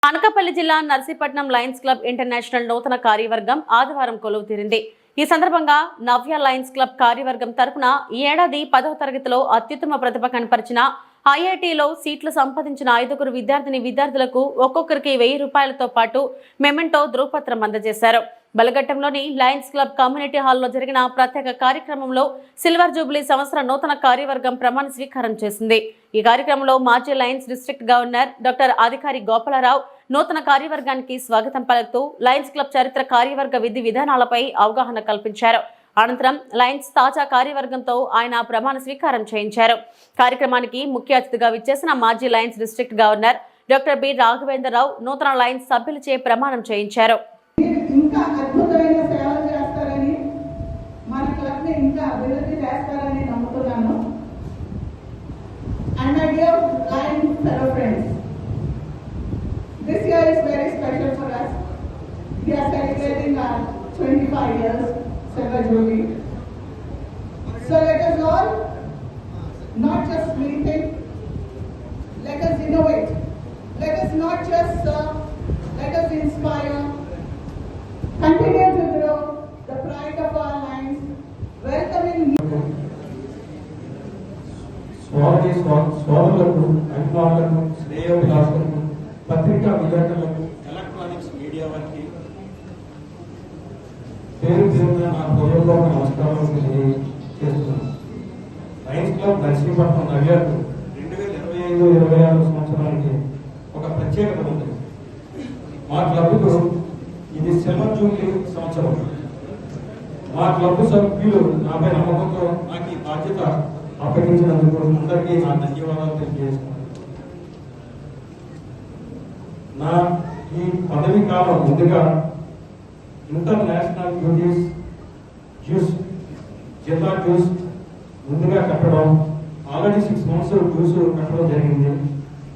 అనకాపల్లి జిల్లా Narsipatnam Lions club international నూతన కార్యవర్గం ఆదివారం కొలువు తీరింది. ఈ సందర్భంగా నవ్య లయన్స్ క్లబ్ కార్యవర్గం తరపున ఈ ఏడాది 10వ తరగతిలో అత్యుత్తమ ప్రతిభ కనపరిచిన ఐఐటిలో సీట్లు సంపాదించిన 5 విద్యార్థులకు ఒక్కొక్కరికి 1000 రూపాయలతో పాటు మెమెంటో ధృవపత్రం అందజేశారు. బలగట్టంలోని లయన్స్ క్లబ్ కమ్యూనిటీ హాల్లో జరిగిన ప్రత్యేక కార్యక్రమంలో సిల్వర్ జూబ్లీ సంవత్సర నూతన కార్యవర్గం ప్రమాణ స్వీకారం చేసింది. ఈ కార్యక్రమంలో మాజీ లయన్స్ డిస్ట్రిక్ట్ గవర్నర్ డాక్టర్ అధికారి గోపాలరావు నూతన కార్యవర్గానికి స్వాగతం పలుకుతూ లయన్స్ క్లబ్ చరిత్ర, కార్యవర్గ విధి విధానాలపై అవగాహన కల్పించారు. అనంతరం లయన్స్ తాజా కార్యవర్గంతో ఆయన ప్రమాణ స్వీకారం చేయించారు. కార్యక్రమానికి ముఖ్య అతిథిగా విచ్చేసిన మాజీ Lions district governor doctor B Raghavendra Rao నూతన లయన్స్ సభ్యులచే ప్రమాణం చేయించారు. ఇంకా అద్భుతమైన సేవలు చేస్తారని, మన క్లబ్ ని ఇంకా అభివృద్ధి చేస్తారని నమ్ముతున్నాను. And my dear Lions fellow friends, this year is very special for us. We are celebrating our 25 years Silver Jubilee. So let us all not just rethink, let us innovate, let us not just serve, let us inspire. Continue to grow the pride of our Lions, welcoming you. స్వాములకు, అభిమానులకు, శ్రేయోభిలాషులకు, పత్రికా విలేకరులకు, electronics media వారికి పేరు పేరున నా హృదయపూర్వక నమస్కారాలు తెలియజేస్తున్నాను. లయన్స్ క్లబ్ నర్సీపట్నం నవ్యకు 2025-26 సంవత్సరానికి ఒక ప్రత్యేకత ఉంది. మా క్లబ్కు ఇది సిల్వర్ జూబ్లీ సంవత్సరం. మా క్లబ్ సభ్యులు నాపై నమ్మకంతో నాకు ఈ బాధ్యత అప్పగించినందుకు అందరికీ నా ధన్యవాదాలు తెలియజేస్తున్నాను. నా ఈ పదవి కాలం ముందుగా ఇంటర్నేషనల్ డ్యూస్ జిల్లా డ్యూస్ ముందుగా కట్టడం, ఆల్రెడీ 6 months డ్యూస్ కట్టడం జరిగింది.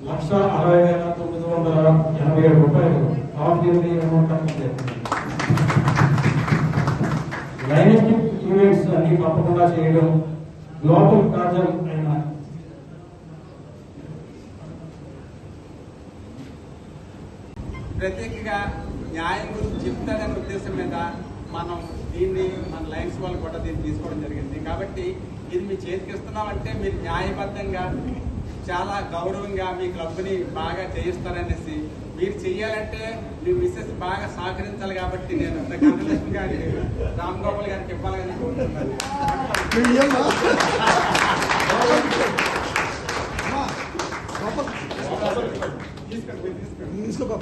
1,60,987 రూపాయలు అమౌంట్ కట్టడం జరిగింది. డైనస్టిక్ ఈవెంట్స్ అన్ని తప్పకుండా చేయడం, గ్లోబల్ కాజల్ అయిన ప్రత్యేకంగా న్యాయం గురించి చెప్తాడనే ఉద్దేశం మీద మనం దీన్ని మన లయన్స్ వాళ్ళు కూడా దీన్ని తీసుకోవడం జరిగింది. కాబట్టి ఇది మీ చేతికి ఇస్తున్నామంటే మీరు న్యాయబద్ధంగా చాలా గౌరవంగా మీ క్లబ్ని బాగా చేయిస్తారనేసి, మీరు చెయ్యాలంటే మీ మిస్సెస్ బాగా సహకరించాలి. కాబట్టి నేను కన్నలక్ష్మి గారికి, రామ్ గోపాల్ గారికి ఇవ్వాలని కోరుతున్నాను. తీసుకో